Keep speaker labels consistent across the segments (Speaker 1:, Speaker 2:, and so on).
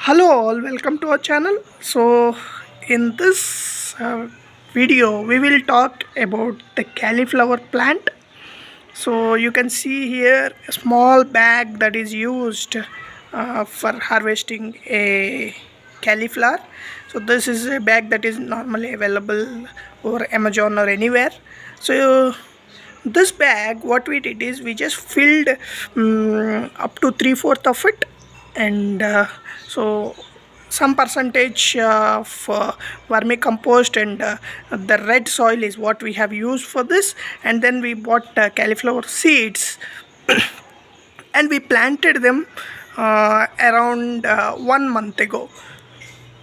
Speaker 1: Hello all, welcome to our channel. So in this video we will talk about the cauliflower plant. So you can see here a small bag that is used for harvesting a cauliflower. So this is a bag that is normally available over Amazon or anywhere. So this bag, what we did is we just filled up to 3/4 of it, and so some percentage of vermicompost and the red soil is what we have used for this. And then we bought cauliflower seeds and we planted them around 1 month ago.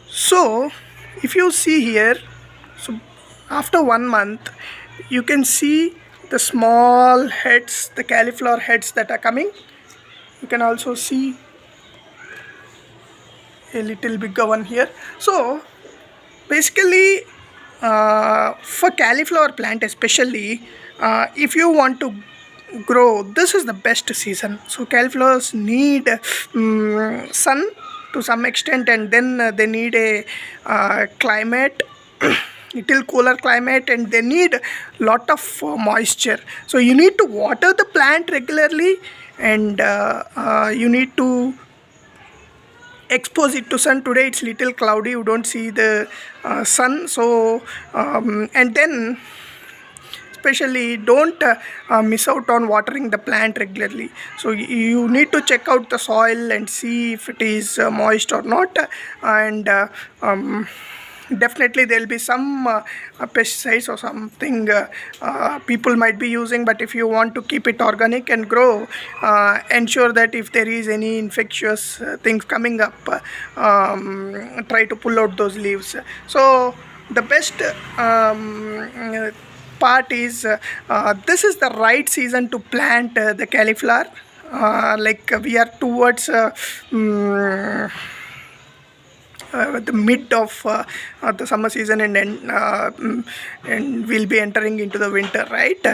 Speaker 1: So if you see here, so after 1 month you can see the small heads, the cauliflower heads that are coming. You can also see a little bigger one here. So basically for cauliflower plant especially, if you want to grow, this is the best season. So cauliflowers need sun to some extent, and then they need a climate little cooler climate, and they need lot of moisture. So you need to water the plant regularly, and you need to expose it to sun. Today it's little cloudy, you don't see the sun. So and then especially don't miss out on watering the plant regularly. So you need to check out the soil and see if it is moist or not. And definitely there will be some pesticides or something people might be using, but if you want to keep it organic and grow, ensure that if there is any infectious things coming up, try to pull out those leaves. So the best part is this is the right season to plant the cauliflower. Like we are towards the mid of the summer season, and then and we'll be entering into the winter, right?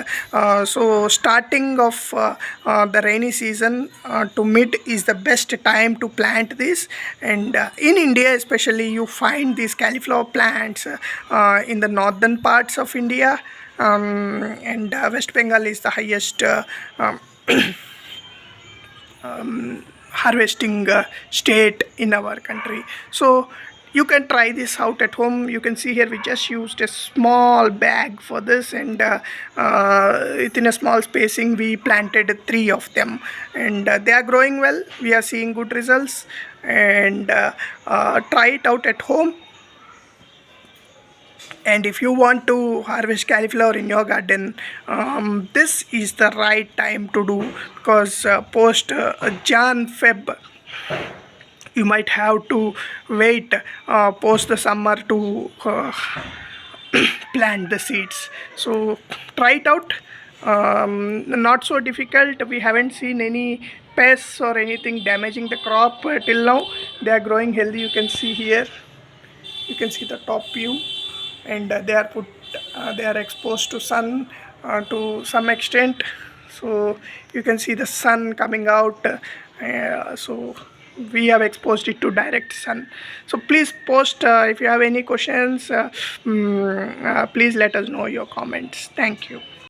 Speaker 1: So starting of the rainy season to mid is the best time to plant this. And in India especially, you find these cauliflower plants in the northern parts of India, and West Bengal is the highest harvesting state in our country. So you can try this out at home. You can see here we just used a small bag for this, and within a small spacing we planted 3 of them, and they are growing well. We are seeing good results, and try it out at home. And if you want to harvest cauliflower in your garden, this is the right time to do, because post Jan Feb you might have to wait post the summer to plant the seeds. So try it out. Not so difficult. We haven't seen any pests or anything damaging the crop till now. They are growing healthy. You can see here, you can see the top view, and they are exposed to sun to some extent. So you can see the sun coming out. So we have exposed it to direct sun. So please post if you have any questions. Please let us know your comments. Thank you.